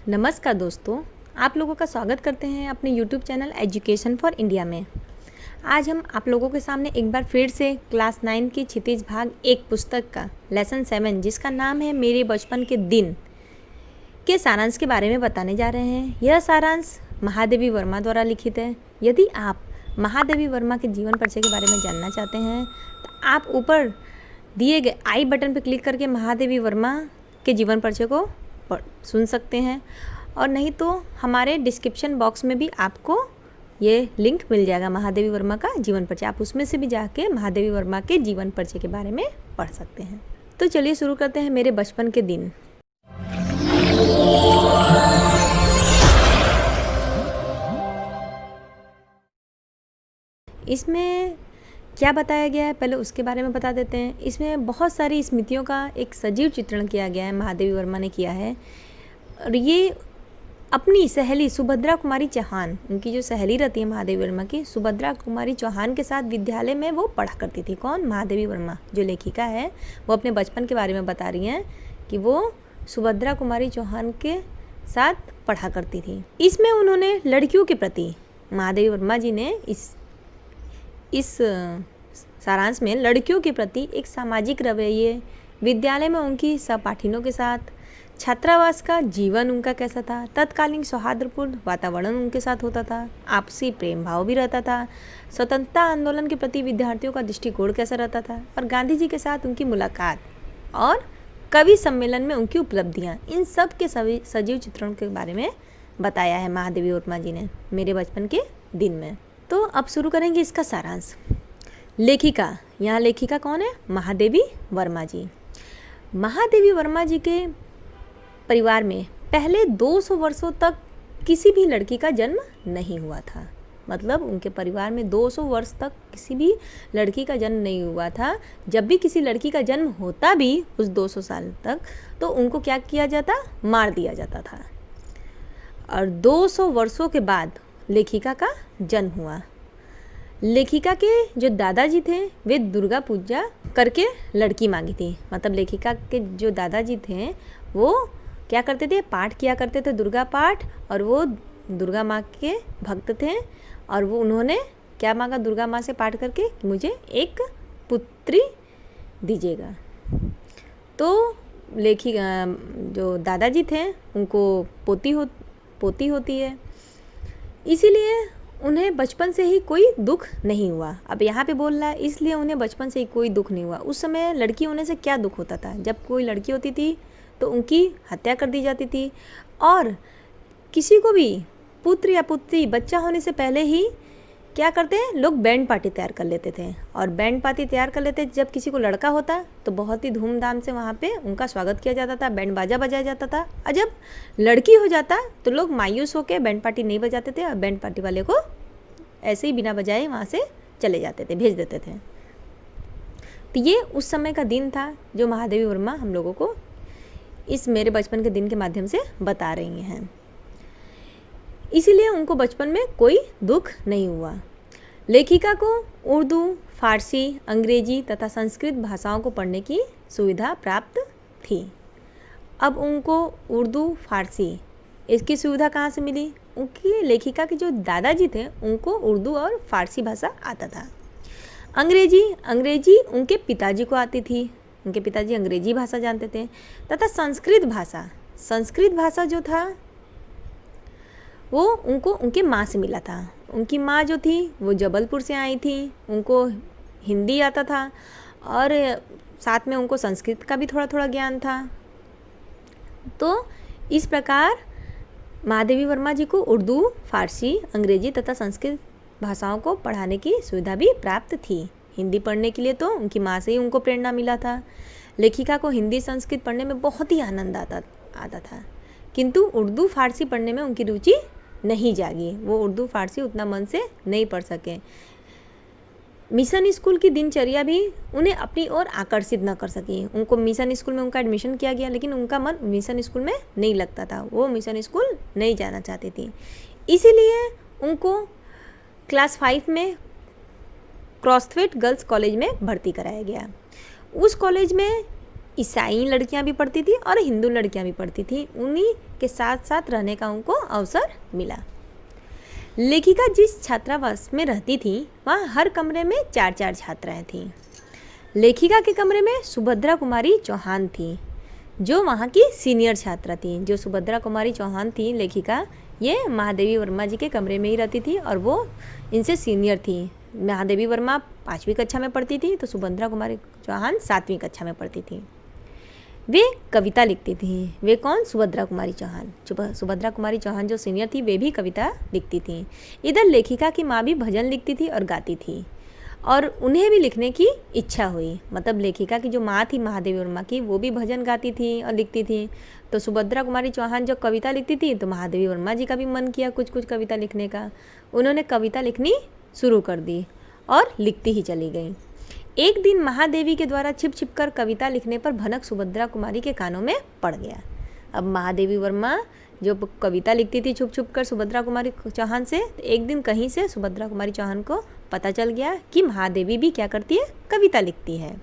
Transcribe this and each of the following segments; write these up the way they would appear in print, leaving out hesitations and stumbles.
नमस्कार दोस्तों, आप लोगों का स्वागत करते हैं अपने YouTube channel education for India में। आज हम आप लोगों के सामने एक बार फिर से क्लास 9 की क्षितिज भाग 1 पुस्तक का लेसन 7 जिसका नाम है मेरे बचपन के दिन के सारांश के बारे में बताने जा रहे हैं। यह सारांश महादेवी वर्मा द्वारा लिखित है। यदि आप महादेवी वर्मा के जीवन परिचय के बारे में जानना चाहते हैं तो आप ऊपर दिए गए आई बटन पर क्लिक करके महादेवी वर्मा के जीवन परिचय को सुन सकते हैं, और नहीं तो हमारे डिस्क्रिप्शन बॉक्स में भी आपको ये लिंक मिल जाएगा महादेवी वर्मा का जीवन परिचय। आप उसमें से भी जाके महादेवी वर्मा के जीवन परिचय के बारे में पढ़ सकते हैं। तो चलिए शुरू करते हैं मेरे बचपन के दिन। इसमें क्या बताया गया है पहले उसके बारे में बता देते हैं। इसमें बहुत सारी स्मृतियों का एक सजीव चित्रण किया गया है, महादेवी वर्मा ने किया है। और ये अपनी सहेली सुभद्रा कुमारी चौहान, उनकी जो सहेली रहती है महादेवी वर्मा की, सुभद्रा कुमारी चौहान के साथ विद्यालय में वो पढ़ा करती थी। कौन? महादेवी वर्मा जो लेखिका है, वो अपने बचपन के बारे में बता रही हैं कि वो सुभद्रा कुमारी चौहान के साथ पढ़ा करती थी। इसमें उन्होंने लड़कियों के प्रति, महादेवी वर्मा जी ने इस सारांश में लड़कियों के प्रति एक सामाजिक रवैये, विद्यालय में उनकी सहपाठिनों के साथ छात्रावास का जीवन उनका कैसा था, तत्कालीन सौहार्दपूर्ण वातावरण उनके साथ होता था, आपसी प्रेम भाव भी रहता था, स्वतंत्रता आंदोलन के प्रति विद्यार्थियों का दृष्टिकोण कैसा रहता था, और गांधी जी के साथ उनकी मुलाकात और कवि सम्मेलन में उनकी उपलब्धियाँ, इन सब के सजीव चित्रण के बारे में बताया है महादेवी वर्मा जी ने मेरे बचपन के दिन में। तो अब शुरू करेंगे इसका सारांश। लेखिका, यहाँ लेखिका कौन है? महादेवी वर्मा जी। महादेवी वर्मा जी के परिवार में पहले 200 वर्षों तक किसी भी लड़की का जन्म नहीं हुआ था। मतलब उनके परिवार में 200 वर्ष तक किसी भी लड़की का जन्म नहीं हुआ था। जब भी किसी लड़की का जन्म होता भी उस 200 साल तक, तो उनको क्या किया जाता? मार दिया जाता था। और 200 वर्षों के बाद लेखिका का जन्म हुआ। लेखिका के जो दादाजी थे वे दुर्गा पूजा करके लड़की मांगी थी। मतलब लेखिका के जो दादाजी थे वो क्या करते थे? पाठ किया करते थे, दुर्गा पाठ, और वो दुर्गा माँ के भक्त थे। और वो उन्होंने क्या मांगा दुर्गा माँ से पाठ करके? मुझे एक पुत्री दीजिएगा। तो लेखिका जो दादाजी थे उनको पोती होती है, इसीलिए उन्हें बचपन से ही कोई दुख नहीं हुआ। अब यहाँ पे बोल रहा है इसलिए उन्हें बचपन से ही कोई दुख नहीं हुआ। उस समय लड़की होने से क्या दुख होता था? जब कोई लड़की होती थी तो उनकी हत्या कर दी जाती थी, और किसी को भी पुत्र या पुत्री बच्चा होने से पहले ही क्या करते हैं लोग? बैंड पार्टी तैयार कर लेते थे। और बैंड पार्टी तैयार कर लेते, जब किसी को लड़का होता तो बहुत ही धूमधाम से वहाँ पे उनका स्वागत किया जाता था, बैंड बाजा बजाया जाता था। और जब लड़की हो जाता तो लोग मायूस होकर बैंड पार्टी नहीं बजाते थे, और बैंड पार्टी वाले को ऐसे ही बिना बजाए वहाँ से चले जाते थे, भेज देते थे। तो ये उस समय का दिन था जो महादेवी वर्मा हम लोगों को इस मेरे बचपन के दिन के माध्यम से बता रही हैं। इसीलिए उनको बचपन में कोई दुख नहीं हुआ। लेखिका को उर्दू, फारसी, अंग्रेजी तथा संस्कृत भाषाओं को पढ़ने की सुविधा प्राप्त थी। अब उनको उर्दू, फारसी इसकी सुविधा कहाँ से मिली? उनकी लेखिका के जो दादाजी थे उनको उर्दू और फारसी भाषा आता था। अंग्रेजी उनके पिताजी को आती थी, उनके पिताजी अंग्रेजी भाषा जानते थे। तथा संस्कृत भाषा जो था वो उनको उनके माँ से मिला था। उनकी माँ जो थी वो जबलपुर से आई थी, उनको हिंदी आता था, और साथ में उनको संस्कृत का भी थोड़ा थोड़ा ज्ञान था। तो इस प्रकार महादेवी वर्मा जी को उर्दू, फारसी, अंग्रेजी तथा संस्कृत भाषाओं को पढ़ाने की सुविधा भी प्राप्त थी। हिंदी पढ़ने के लिए तो उनकी माँ से ही उनको प्रेरणा मिला था। लेखिका को हिंदी, संस्कृत पढ़ने में बहुत ही आनंद आता था, किंतु उर्दू, फारसी पढ़ने में उनकी रुचि नहीं जागी। वो उर्दू, फारसी उतना मन से नहीं पढ़ सके। मिशन स्कूल की दिनचर्या भी उन्हें अपनी ओर आकर्षित न कर सकी। उनको मिशन स्कूल में उनका एडमिशन किया गया, लेकिन उनका मन मिशन स्कूल में नहीं लगता था। वो मिशन स्कूल नहीं जाना चाहती थी। इसीलिए उनको क्लास 5 में क्रॉसफेट गर्ल्स कॉलेज में भर्ती कराया गया। उस कॉलेज में ईसाई लड़कियां भी पढ़ती थी और हिंदू लड़कियां भी पढ़ती थी। उन्हीं के साथ साथ रहने का उनको अवसर मिला। लेखिका जिस छात्रावास में रहती थी वहाँ हर कमरे में 4-4 छात्राएं थीं। लेखिका के कमरे में सुभद्रा कुमारी चौहान थी, जो वहाँ की सीनियर छात्रा थी। जो सुभद्रा कुमारी चौहान थी लेखिका, ये महादेवी वर्मा जी के कमरे में ही रहती थी और वो इनसे सीनियर थी। महादेवी वर्मा 5वीं कक्षा में पढ़ती थी तो सुभद्रा कुमारी चौहान 7वीं कक्षा में पढ़ती थी। वे कविता लिखती थी। वे कौन? सुभद्रा कुमारी चौहान। सुभद्रा कुमारी चौहान जो सीनियर थी वे भी कविता लिखती थी। इधर लेखिका की माँ भी भजन लिखती थी और गाती थी और उन्हें भी लिखने की इच्छा हुई। मतलब लेखिका की जो माँ थी महादेवी वर्मा की, वो भी भजन गाती थी और लिखती थी। तो सुभद्रा कुमारी चौहान जब कविता लिखती थी तो महादेवी वर्मा जी का भी मन किया कुछ कुछ कविता लिखने का। उन्होंने कविता लिखनी शुरू कर दी और लिखती ही चली गई। एक दिन महादेवी के द्वारा छिप छिप कर कविता लिखने पर भनक सुभद्रा कुमारी के कानों में पड़ गया। अब महादेवी वर्मा जो कविता लिखती थी छुप छुप कर सुभद्रा कुमारी चौहान से, एक दिन कहीं से सुभद्रा कुमारी चौहान को पता चल गया कि महादेवी भी क्या करती है? कविता लिखती है।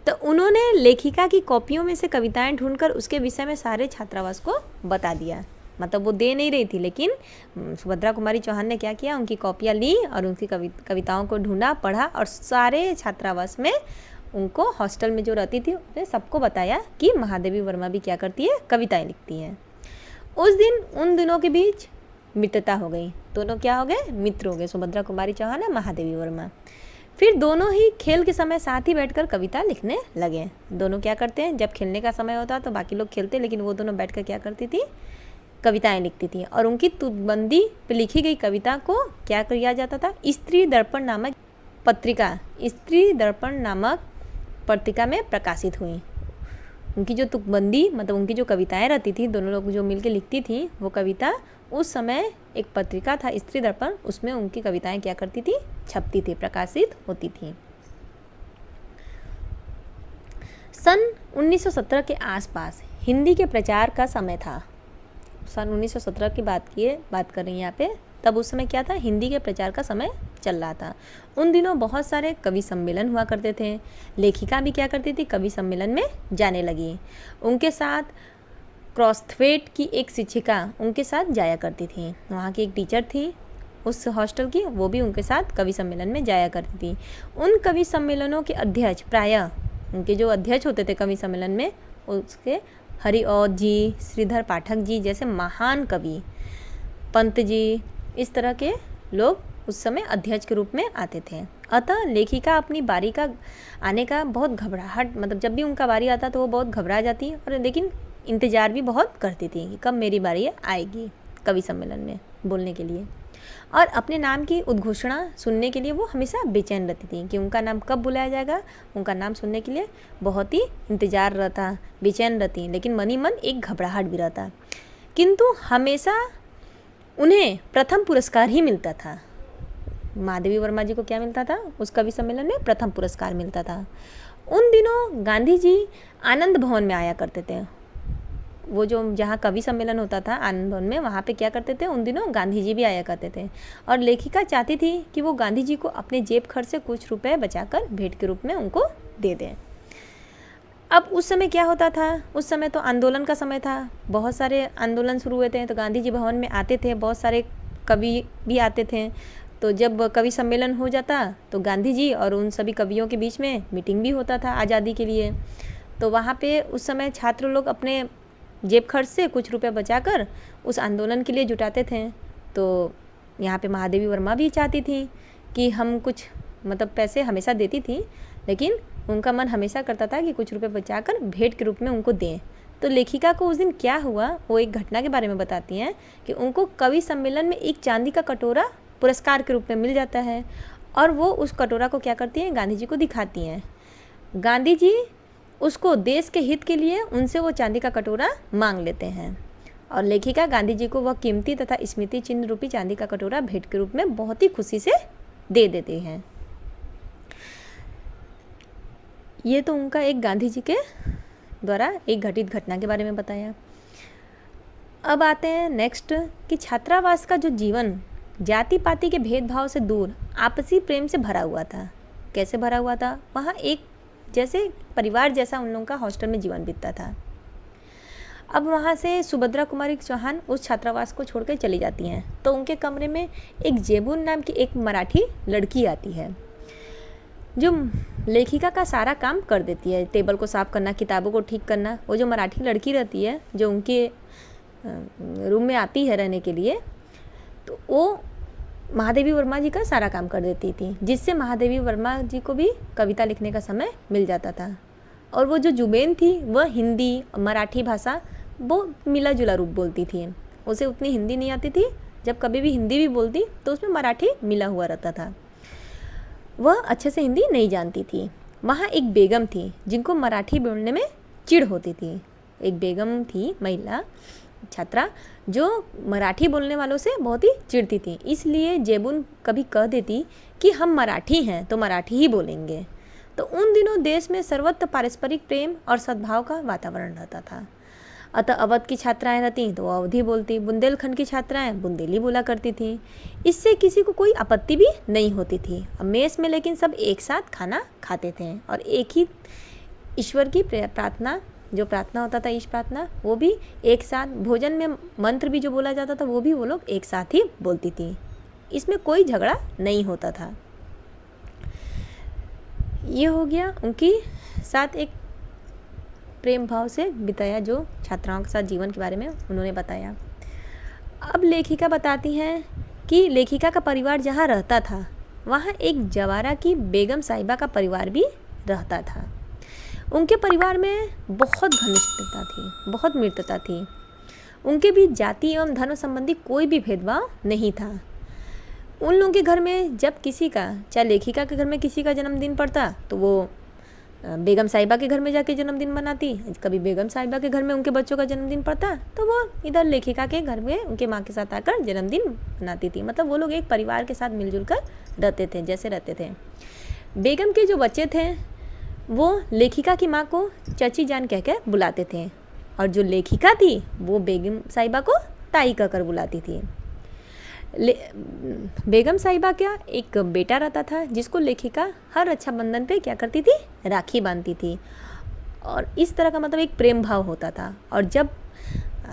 तो उन्होंने लेखिका की कॉपियों में से कविताएं ढूंढकर उसके विषय में सारे छात्रावास को बता दिया। मतलब वो दे नहीं रही थी, लेकिन सुभद्रा कुमारी चौहान ने क्या किया? उनकी कॉपियाँ ली और उनकी कविताओं को ढूंढा, पढ़ा और सारे छात्रावास में उनको हॉस्टल में जो रहती थी उसने सबको बताया कि महादेवी वर्मा भी क्या करती है? कविताएं लिखती हैं। उस दिन उन दिनों के बीच मित्रता हो गई। दोनों क्या हो गए? मित्र हो गए, सुभद्रा कुमारी चौहान और महादेवी वर्मा। फिर दोनों ही खेल के समय साथ ही बैठकर कविता लिखने लगे। दोनों क्या करते हैं? जब खेलने का समय होता तो बाकी लोग खेलते, लेकिन वो दोनों बैठकर क्या करती थी? कविताएं लिखती थी। और उनकी तुकबंदी पे लिखी गई कविता को क्या किया जाता था? स्त्री दर्पण नामक पत्रिका में प्रकाशित हुई। उनकी जो तुकबंदी मतलब उनकी जो कविताएं रहती थी, दोनों लोग जो मिलकर लिखती थी, वो कविता उस समय एक पत्रिका था स्त्री दर्पण, उसमें उनकी कविताएं क्या करती थी? छपती थी, प्रकाशित होती थी। सन 1917 के आसपास हिंदी के प्रचार का समय था। सन 1917 की बात कर रही हैं यहाँ पे। तब उस समय क्या था? हिंदी के प्रचार का समय चल रहा था। उन दिनों बहुत सारे कवि सम्मेलन हुआ करते थे। लेखिका भी क्या करती थी? कवि सम्मेलन में जाने लगी। उनके साथ क्रॉस्थवेट की एक शिक्षिका उनके साथ जाया करती थी। वहाँ की एक टीचर थी उस हॉस्टल की, वो भी उनके साथ कवि सम्मेलन में जाया करती थी। उन कवि सम्मेलनों के अध्यक्ष, प्रायः उनके जो अध्यक्ष होते थे कवि सम्मेलन में, उसके हरिऔध जी, श्रीधर पाठक जी जैसे महान कवि, पंत जी, इस तरह के लोग उस समय अध्यक्ष के रूप में आते थे। अतः लेखिका अपनी बारी का आने का बहुत घबराहट, मतलब जब भी उनका बारी आता तो वो बहुत घबरा जाती और लेकिन इंतज़ार भी बहुत करती थी कि कब मेरी बारी आएगी कवि सम्मेलन में बोलने के लिए। और अपने नाम की उद्घोषणा सुनने के लिए वो हमेशा बेचैन रहती थी कि उनका नाम कब बुलाया जाएगा। उनका नाम सुनने के लिए बहुत ही इंतज़ार रहता, बेचैन रहती, लेकिन मन ही मन एक घबराहट भी रहता। किंतु हमेशा उन्हें प्रथम पुरस्कार ही मिलता था। महादेवी वर्मा जी को क्या मिलता था? उस कवि सम्मेलन में प्रथम पुरस्कार मिलता था। उन दिनों गांधी जी आनंद भवन में आया करते थे। वो जो जहाँ कवि सम्मेलन होता था आनंद भवन में, वहाँ पे क्या करते थे? उन दिनों गांधी जी भी आया करते थे। और लेखिका चाहती थी कि वो गांधी जी को अपने जेब खर्च से कुछ रुपए बचाकर भेंट के रूप में उनको दे दें। अब उस समय क्या होता था? उस समय तो आंदोलन का समय था, बहुत सारे आंदोलन शुरू हुए थे, तो गांधी जी भवन में आते थे, बहुत सारे कवि भी आते थे। तो जब कवि सम्मेलन हो जाता तो गांधी जी और उन सभी कवियों के बीच में मीटिंग भी होता था आज़ादी के लिए। तो वहाँ पे उस समय छात्र लोग अपने जेब खर्च से कुछ रुपए बचाकर उस आंदोलन के लिए जुटाते थे। तो यहाँ पे महादेवी वर्मा भी चाहती थी कि हम कुछ मतलब पैसे हमेशा देती थी, लेकिन उनका मन हमेशा करता था कि कुछ रुपए बचाकर भेंट के रूप में उनको दें। तो लेखिका को उस दिन क्या हुआ, वो एक घटना के बारे में बताती हैं कि उनको कवि सम्मेलन में एक चांदी का कटोरा पुरस्कार के रूप में मिल जाता है और वो उस कटोरा को क्या करती हैं? गांधी जी को दिखाती हैं। गांधी जी उसको देश के हित के लिए उनसे वो चांदी का कटोरा मांग लेते हैं और लेखिका गांधी जी को वह कीमती तथा स्मृति चिन्ह रूपी चांदी का कटोरा भेंट के रूप में बहुत ही खुशी से दे देते हैं। ये तो उनका एक गांधी जी के द्वारा एक घटित घटना के बारे में बताया। अब आते हैं नेक्स्ट कि छात्रावास का जो जीवन जाति पाति के भेदभाव से दूर आपसी प्रेम से भरा हुआ था। कैसे भरा हुआ था? वहाँ एक जैसे परिवार जैसा उन लोगों का हॉस्टल में जीवन बीतता था। अब वहाँ से सुभद्रा कुमारी चौहान उस छात्रावास को छोड़कर चली जाती हैं, तो उनके कमरे में एक जेबून नाम की एक मराठी लड़की आती है, जो लेखिका का सारा काम कर देती है, टेबल को साफ करना, किताबों को ठीक करना। वो जो मराठी लड़की रहती है, जो उनके रूम में आती है रहने के लिए, तो वो महादेवी वर्मा जी का सारा काम कर देती थी, जिससे महादेवी वर्मा जी को भी कविता लिखने का समय मिल जाता था। और वो जो जुबेन थी, वह हिंदी मराठी भाषा वो मिला जुला रूप बोलती थी। उसे उतनी हिंदी नहीं आती थी, जब कभी भी हिंदी भी बोलती तो उसमें मराठी मिला हुआ रहता था। वह अच्छे से हिंदी नहीं जानती थी। वहाँ एक बेगम थी जिनको मराठी बोलने में चिढ़ होती थी। एक बेगम थी, महिला छात्रा, जो मराठी बोलने वालों से बहुत ही चिढ़ती थी। इसलिए जेबून कभी कह देती कि हम मराठी हैं तो मराठी ही बोलेंगे। तो उन दिनों देश में सर्वत्र पारस्परिक प्रेम और सद्भाव का वातावरण रहता था। अतः अवध की छात्राएं रहती तो अवधी बोलती, बुंदेलखंड की छात्राएं बुंदेली बोला करती थी। इससे किसी को कोई आपत्ति भी नहीं होती थी। मेस में लेकिन सब एक साथ खाना खाते थे और एक ही ईश्वर की प्रार्थना, जो प्रार्थना होता था ईश प्रार्थना, वो भी एक साथ, भोजन में मंत्र भी जो बोला जाता था वो भी वो लोग एक साथ ही बोलती थी। इसमें कोई झगड़ा नहीं होता था। ये हो गया उनकी साथ एक प्रेम भाव से बिताया जो छात्राओं के साथ जीवन के बारे में उन्होंने बताया। अब लेखिका बताती हैं कि लेखिका का परिवार जहाँ रहता था वहाँ एक जवारा की बेगम साहिबा का परिवार भी रहता था। उनके परिवार में बहुत घनिष्ठता थी, बहुत मित्रता थी। उनके बीच जाति एवं धर्म संबंधी कोई भी भेदभाव नहीं था। उन लोगों के घर में जब किसी का, चाहे लेखिका के घर में किसी का जन्मदिन पड़ता तो वो बेगम साहिबा के घर में जाके जन्मदिन मनाती, कभी बेगम साहिबा के घर में उनके बच्चों का जन्मदिन पड़ता तो वो इधर लेखिका के घर में उनके माँ के साथ आकर जन्मदिन मनाती थी। मतलब वो लोग एक परिवार के साथ मिलजुल कर रहते थे, जैसे रहते थे। बेगम के जो बच्चे थे वो लेखिका की माँ को चाची जान कह कर बुलाते थे, और जो लेखिका थी वो बेगम साहिबा को ताई कहकर बुलाती थी। बेगम साहिबा का एक बेटा रहता था जिसको लेखिका हर रक्षाबंधन पे क्या करती थी, राखी बांधती थी। और इस तरह का मतलब एक प्रेम भाव होता था। और जब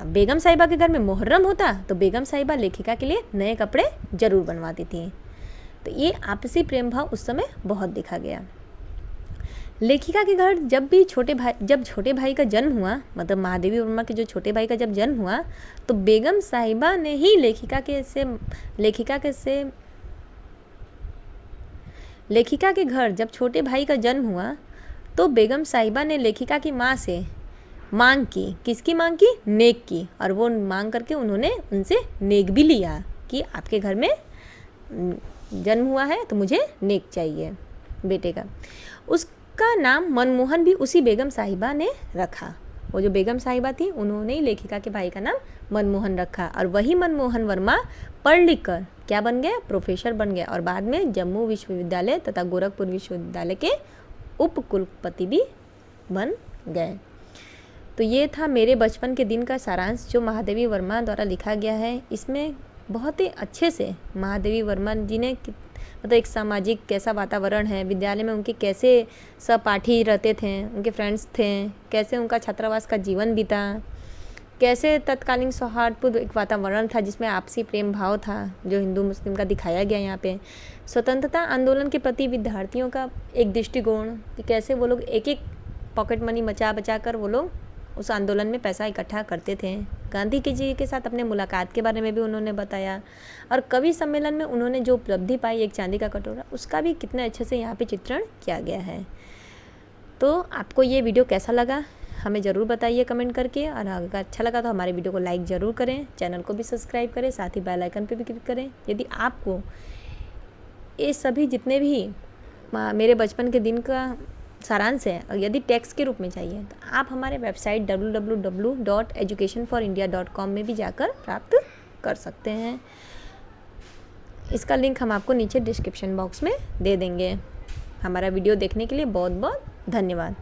बेगम साहिबा के घर में मुहर्रम होता तो बेगम साहिबा लेखिका के लिए नए कपड़े जरूर बनवाती थी। तो ये आपसी प्रेम भाव उस समय बहुत दिखा गया। लेखिका के घर जब छोटे भाई का जन्म हुआ, मतलब महादेवी वर्मा के जो छोटे भाई का जब जन्म हुआ, तो बेगम साहिबा ने ही लेखिका के घर जब छोटे भाई का जन्म हुआ तो बेगम साहिबा ने लेखिका की माँ से मांग की। किसकी मांग की? नेक की। और वो मांग करके उन्होंने उनसे नेक भी लिया कि आपके घर में जन्म हुआ है तो मुझे नेक चाहिए बेटे का। उसका नाम मनमोहन भी उसी बेगम साहिबा ने रखा। वो जो बेगम साहिबा थी उन्होंने ही लेखिका के भाई का नाम मनमोहन रखा। और वही मनमोहन वर्मा पढ़ लिख कर क्या बन गए? प्रोफेसर बन गए। और बाद में जम्मू विश्वविद्यालय तथा गोरखपुर विश्वविद्यालय के उप कुलपति भी बन गए। तो ये था मेरे बचपन के दिन का सारांश जो महादेवी वर्मा द्वारा लिखा गया है। इसमें बहुत ही अच्छे से महादेवी वर्मा जी ने मतलब एक सामाजिक कैसा वातावरण है, विद्यालय में उनके कैसे सहपाठी रहते थे, उनके फ्रेंड्स थे, कैसे उनका छात्रावास का जीवन बीता, कैसे तत्कालीन सौहार्दपूर्ण एक वातावरण था जिसमें आपसी प्रेम भाव था जो हिंदू मुस्लिम का दिखाया गया। यहाँ पे स्वतंत्रता आंदोलन के प्रति विद्यार्थियों का एक दृष्टिकोण कि कैसे वो लोग एक एक पॉकेट मनी बचा कर वो लोग उस आंदोलन में पैसा इकट्ठा करते थे। गांधी जी के साथ अपने मुलाकात के बारे में भी उन्होंने बताया। और कवि सम्मेलन में उन्होंने जो उपलब्धि पाई, एक चांदी का कटोरा, उसका भी कितने अच्छे से यहाँ पे चित्रण किया गया है। तो आपको ये वीडियो कैसा लगा हमें ज़रूर बताइए कमेंट करके। और अगर अच्छा लगा तो हमारे वीडियो को लाइक ज़रूर करें, चैनल को भी सब्सक्राइब करें, साथ ही बेल आइकन पर भी क्लिक करें। यदि आपको ये सभी जितने भी मेरे बचपन के दिन का सारांश है और यदि टेक्स्ट के रूप में चाहिए तो आप हमारे वेबसाइट www.educationforindia.com में भी जाकर प्राप्त कर सकते हैं। इसका लिंक हम आपको नीचे डिस्क्रिप्शन बॉक्स में दे देंगे। हमारा वीडियो देखने के लिए बहुत बहुत धन्यवाद।